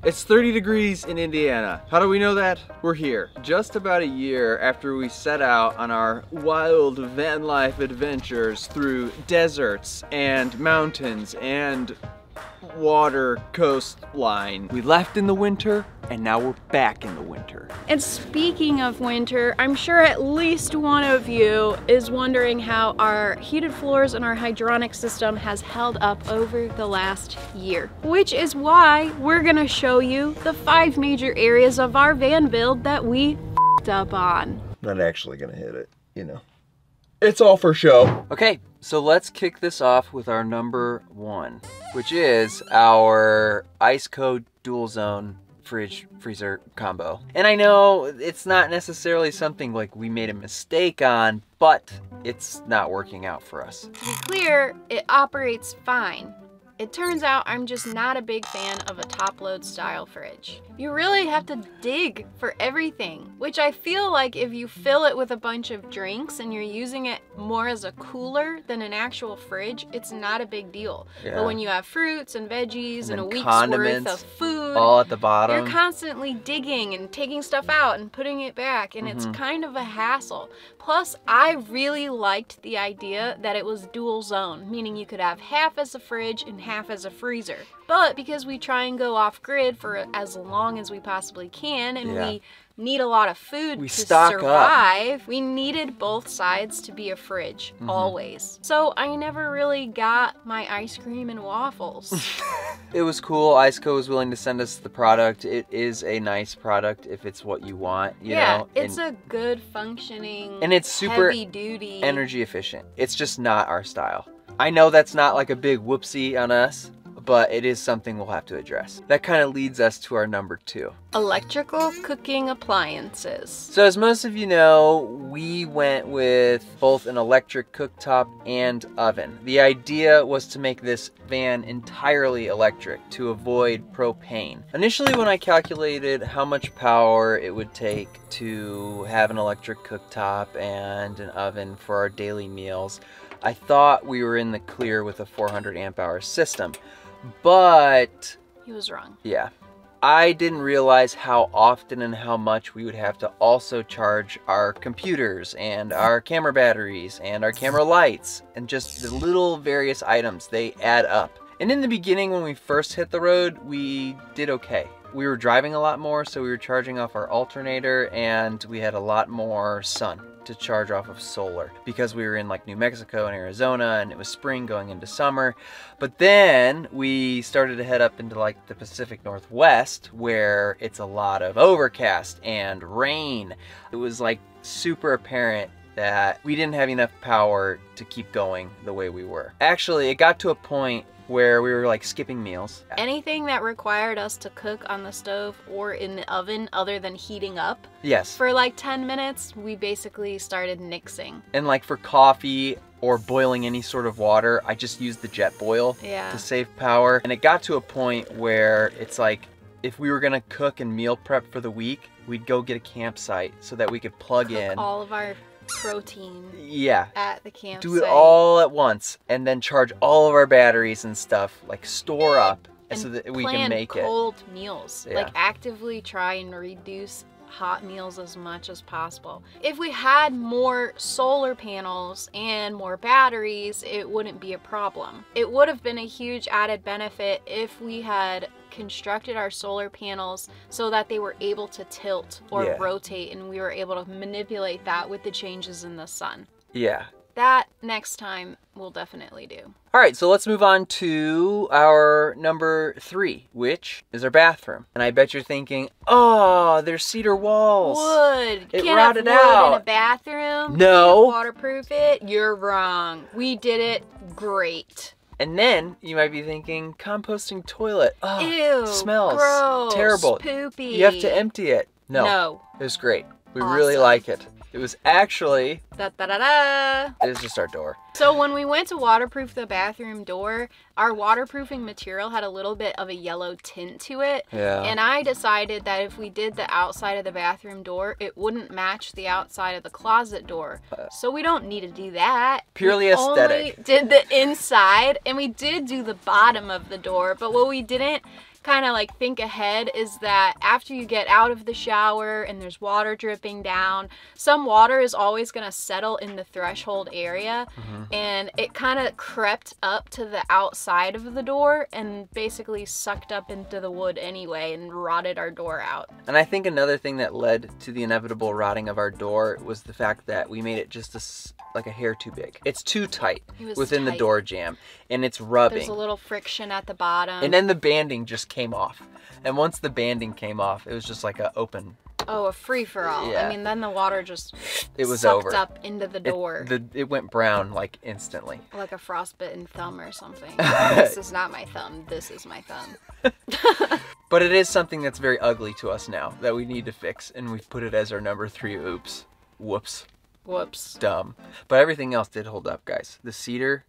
It's 30 degrees in Indiana. How do we know that? We're here. Just about a year after we set out on our wild van life adventures through deserts and mountains and water coastline. We left in the winter and now we're back in the winter. And speaking of winter, I'm sure at least one of you is wondering how our heated floors and our hydronic system has held up over the last year. Which is why we're gonna show you the 5 major areas of our van build that we f***ed up on. Not actually gonna hit it, you know. It's all for show. Okay, so let's kick this off with our number 1, which is our ice code dual zone fridge freezer combo. And I know it's not necessarily something like we made a mistake on, but it's not working out for us. To be clear, it operates fine. It turns out I'm just not a big fan of a top load style fridge. You really have to dig for everything, which I feel like if you fill it with a bunch of drinks and you're using it more as a cooler than an actual fridge, it's not a big deal. Yeah. But when you have fruits and veggies and a week's worth of food, all at the bottom, you're constantly digging and taking stuff out and putting it back, and it's kind of a hassle. Plus, I really liked the idea that it was dual zone, meaning you could have half as a fridge and half as a freezer. But because we try and go off grid for as long as we possibly can, and we need a lot of food to survive, we needed both sides to be a fridge, always. So I never really got my ice cream and waffles. It was cool. Iceco was willing to send us the product. It is a nice product if it's what you want, you know? It's a good functioning, and it's super heavy duty, energy efficient. It's just not our style. I know that's not like a big whoopsie on us, but it is something we'll have to address. That kind of leads us to our number 2. Electrical cooking appliances. So as most of you know, we went with both an electric cooktop and oven. The idea was to make this van entirely electric to avoid propane. Initially, when I calculated how much power it would take to have an electric cooktop and an oven for our daily meals, I thought we were in the clear with a 400 amp hour system. But he was wrong. Yeah. I didn't realize how often and how much we would have to also charge our computers and our camera batteries and our camera lights and just the little various items. They add up. And in the beginning, when we first hit the road, we did okay. We were driving a lot more, so we were charging off our alternator, and we had a lot more sun to charge off of solar because we were in like New Mexico and Arizona, and it was spring going into summer. But then we started to head up into like the Pacific Northwest, where it's a lot of overcast and rain. It was like super apparent that we didn't have enough power to keep going the way we were. Actually, it got to a point where we were like skipping meals. Anything that required us to cook on the stove or in the oven other than heating up for like 10 minutes, we basically started nixing. And like for coffee or boiling any sort of water, I just used the jet boil to save power. And it got to a point where it's like, if we were gonna cook and meal prep for the week, we'd go get a campsite so that we could plug in all of our protein at the campsite. Do it all at once and then charge all of our batteries and stuff, like store up and so that we can make cold meals. Like actively try and reduce hot meals as much as possible. If we had more solar panels and more batteries, it wouldn't be a problem. It would have been a huge added benefit if we had constructed our solar panels so that they were able to tilt or rotate, and we were able to manipulate that with the changes in the sun. That next time we'll definitely do. All right, so let's move on to our number 3, which is our bathroom. And I bet you're thinking, oh, there's cedar walls. Wood. It Can't rotted have wood out in a bathroom. No. Can't waterproof it. You're wrong. We did it great. And then you might be thinking, composting toilet. Oh, ew, smells gross, terrible. Poopy. You have to empty it. No. It was great. We really like it. It was actually, it was just our door. So when we went to waterproof the bathroom door, our waterproofing material had a little bit of a yellow tint to it. And I decided that if we did the outside of the bathroom door, it wouldn't match the outside of the closet door. So we don't need to do that. Purely aesthetic. We only did the inside, and we did do the bottom of the door, but what we didn't kind of like think ahead is that after you get out of the shower and there's water dripping down, some water is always going to settle in the threshold area, and it kind of crept up to the outside of the door and basically sucked up into the wood anyway and rotted our door out. And I think another thing that led to the inevitable rotting of our door was the fact that we made it just like a hair too big. It's too tight within the door jamb, and it's rubbing. There's a little friction at the bottom. And then the banding just came off. And once the banding came off, it was just like a open. Oh, a free-for-all. Yeah. I mean, then the water just was sucked over. up into the door. It went brown like instantly. Like a frostbitten thumb or something. This is not my thumb. This is my thumb. But it is something that's very ugly to us now that we need to fix, and we've put it as our number 3 oops. Whoops. Whoops. Dumb. But everything else did hold up, guys. The cedar,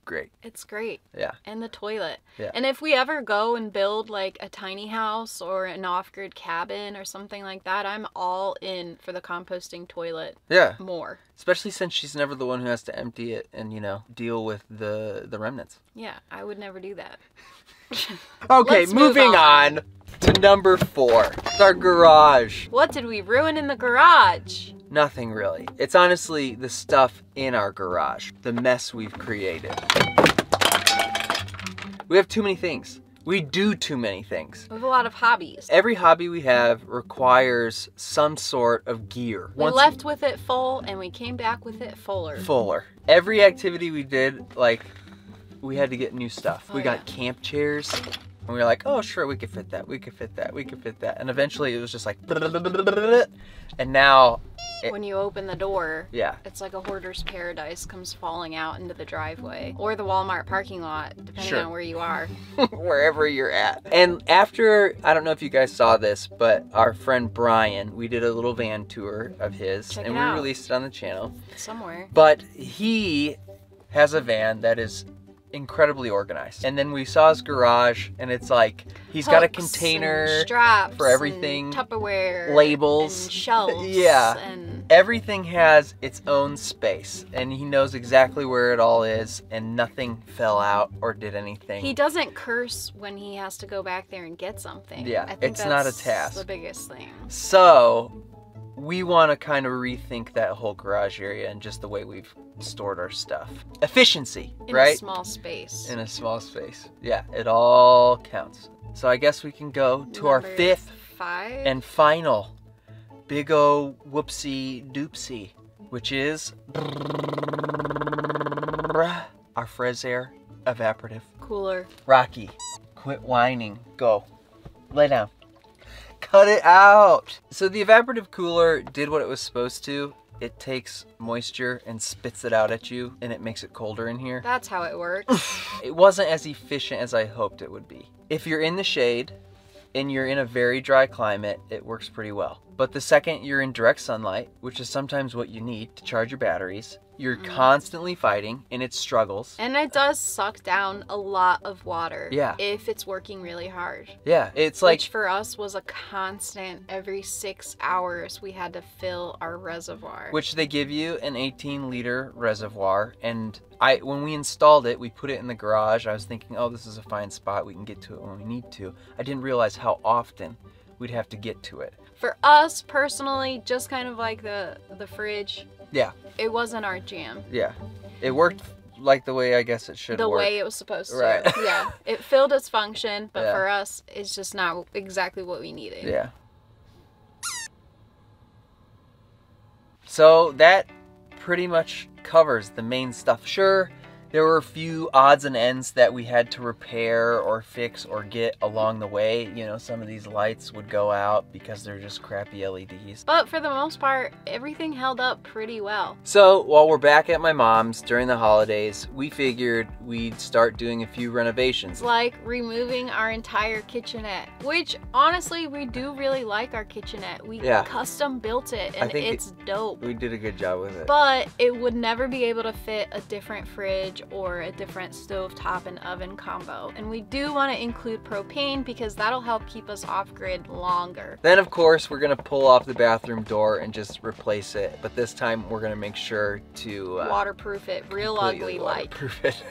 great. It's great. Yeah. And the toilet. Yeah. And if we ever go and build like a tiny house or an off-grid cabin or something like that, I'm all in for the composting toilet. Yeah. More. Especially since she's never the one who has to empty it and, you know, deal with the remnants. Yeah, I would never do that. Okay, Let's move moving on to number 4. It's our garage. What did we ruin in the garage? Nothing really. It's honestly the stuff in our garage, the mess we've created. We have too many things. We do too many things. We have a lot of hobbies. Every hobby we have requires some sort of gear. We left with it full and we came back with it fuller. Every activity we did, like, we had to get new stuff. Oh, we got camp chairs. And we were like, oh, sure, we could fit that. We could fit that. We could fit that. And eventually it was just like, and now when you open the door, yeah, it's like a hoarder's paradise comes falling out into the driveway or the Walmart parking lot, depending on where you are. Wherever you're at. And after, I don't know if you guys saw this, but our friend Brian, we did a little van tour of his, and we released it on the channel. Somewhere. But he has a van that is incredibly organized. And then we saw his garage, and it's like he's got a container, straps, for everything, and Tupperware, labels, and shelves. Yeah, and everything has its own space, and he knows exactly where it all is, and nothing fell out or did anything. He doesn't curse when he has to go back there and get something. Yeah, I think it's not a task. The biggest thing. So we want to kind of rethink that whole garage area and just the way we've stored our stuff. Efficiency, right? In a small space. In a small space. Yeah, it all counts. So I guess we can go to our 5th and final big O whoopsie doopsie, which is our fresh air evaporative cooler. Rocky, quit whining. Go. Lay down. Cut it out. So the evaporative cooler did what it was supposed to. It takes moisture and spits it out at you, and it makes it colder in here. That's how it works. It wasn't as efficient as I hoped it would be. If you're in the shade and you're in a very dry climate, it works pretty well. But the second you're in direct sunlight, which is sometimes what you need to charge your batteries, you're constantly fighting in its struggles. And it does suck down a lot of water. Yeah. If it's working really hard. Yeah, it's like... Which for us was a constant, every 6 hours we had to fill our reservoir. Which they give you an 18-liter reservoir, and when we installed it, we put it in the garage. I was thinking, oh, this is a fine spot. We can get to it when we need to. I didn't realize how often we'd have to get to it. For us, personally, just kind of like the fridge. Yeah. It wasn't our jam. Yeah. It worked like the way I guess it should work. The way it was supposed to. Right. Yeah. It filled its function, but Yeah. for us, it's just not exactly what we needed. Yeah. So that pretty much covers the main stuff. Sure, there were a few odds and ends that we had to repair or fix or get along the way. You know, some of these lights would go out because they're just crappy LEDs. But for the most part, everything held up pretty well. So while we're back at my mom's during the holidays, we figured we'd start doing a few renovations. Like removing our entire kitchenette, which honestly, we do really like our kitchenette. We custom built it and it's dope. We did a good job with it. But it would never be able to fit a different fridge garage or a different stovetop and oven combo. And we do want to include propane because that'll help keep us off-grid longer. Then of course we're gonna pull off the bathroom door and just replace it, but this time we're gonna make sure to waterproof it, real ugly like. Waterproof it.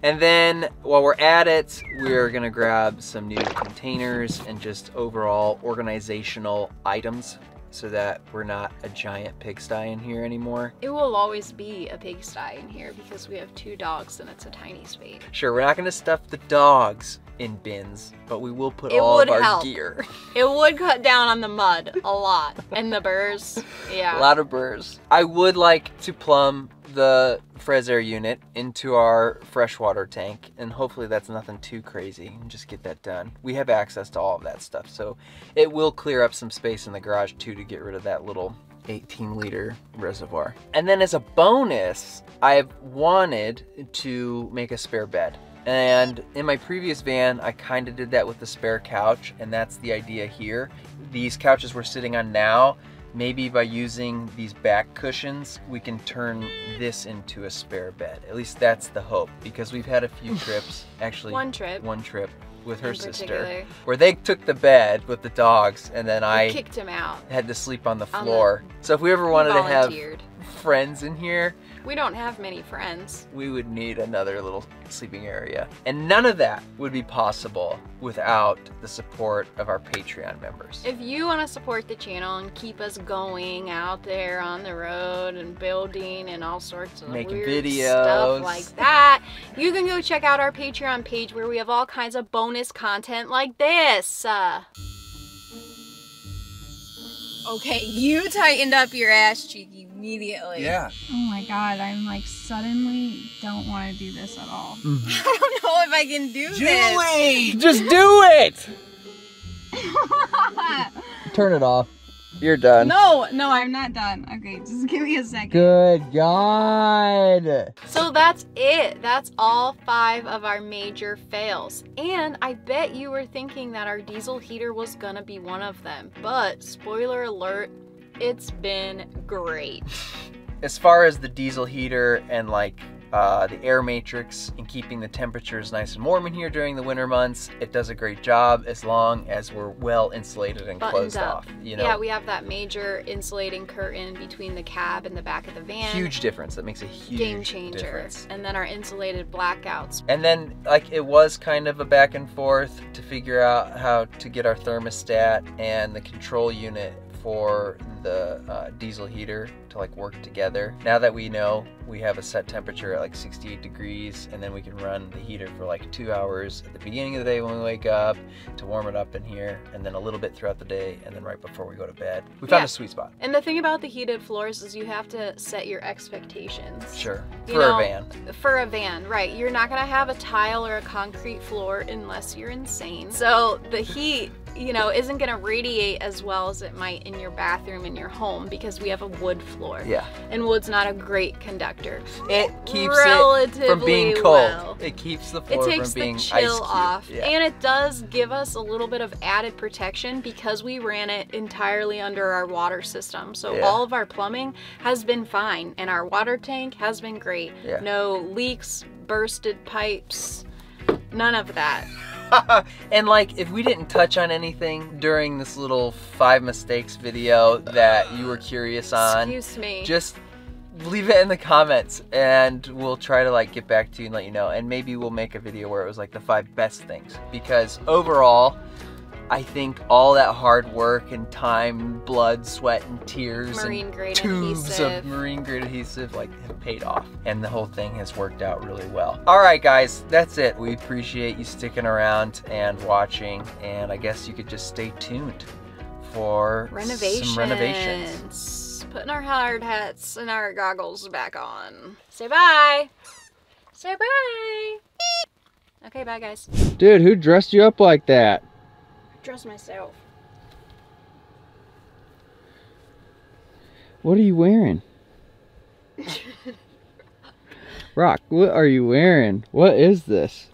And then while we're at it, we're gonna grab some new containers and just overall organizational items so that we're not a giant pigsty in here anymore. It will always be a pigsty in here because we have 2 dogs and it's a tiny space. Sure, we're not gonna stuff the dogs in bins, but we will put all of our gear. It would cut down on the mud a lot and the burrs. Yeah. A lot of burrs. I would like to plumb the fresh air unit into our freshwater tank, and hopefully that's nothing too crazy, and just get that done. We have access to all of that stuff, so it will clear up some space in the garage too to get rid of that little 18-liter reservoir. And then as a bonus, I've wanted to make a spare bed. And in my previous van, I kind of did that with the spare couch, and that's the idea here. These couches we're sitting on now, maybe by using these back cushions, we can turn this into a spare bed. At least that's the hope, because we've had a few trips, actually one trip with her sister, where they took the bed with the dogs, and then I kicked him out. Had to sleep on the floor. So if we ever wanted to have friends in here, we don't have many friends. We would need another little sleeping area. And none of that would be possible without the support of our Patreon members. If you want to support the channel and keep us going out there on the road and building and all sorts of making weird videos, stuff like that, you can go check out our Patreon page where we have all kinds of bonus content like this. Okay, you tightened up your ass cheek immediately. Yeah. Oh my god, I'm like suddenly don't want to do this at all. I don't know if I can do this. Julie! Just do it! Turn it off. You're done. No, I'm not done. Okay, just give me a second. Good God. So that's it. That's all 5 of our major fails. And I bet you were thinking that our diesel heater was gonna be one of them. But spoiler alert, it's been great. As far as the diesel heater and like the air matrix and keeping the temperatures nice and warm in here during the winter months, it does a great job as long as we're well insulated and closed off. You know? Yeah, we have that major insulating curtain between the cab and the back of the van. Huge difference. That makes a huge game changer. Difference. And then our insulated blackouts. And then like it was kind of a back and forth to figure out how to get our thermostat and the control unit for the diesel heater to like work together. Now that we know we have a set temperature at like 68 degrees, and then we can run the heater for like 2 hours at the beginning of the day when we wake up to warm it up in here, and then a little bit throughout the day, and then right before we go to bed. We found a sweet spot. And the thing about the heated floors is you have to set your expectations. Sure. For a van. For a van, right. You're not gonna have a tile or a concrete floor unless you're insane. So the heat, you know, isn't gonna radiate as well as it might in your bathroom in your home because we have a wood floor. Yeah. And wood's not a great conductor. It keeps it from being cold. Well. It keeps the floor from being ice chill off. Yeah. And it does give us a little bit of added protection because we ran it entirely under our water system. So all of our plumbing has been fine and our water tank has been great. Yeah. No leaks, bursted pipes, none of that. And like, if we didn't touch on anything during this little 5 mistakes video that you were curious on, excuse me, just leave it in the comments and we'll try to like get back to you and let you know. And maybe we'll make a video where it was like the 5 best things, because overall I think all that hard work and time, blood, sweat, and tears, and tubes of marine grade adhesive like have paid off, and the whole thing has worked out really well. All right, guys, that's it. We appreciate you sticking around and watching, and I guess you could just stay tuned for some renovations. Putting our hard hats and our goggles back on. Say bye. Say bye. Okay, bye, guys. Dude, who dressed you up like that? Dress myself. What are you wearing? Rock, what are you wearing? What is this?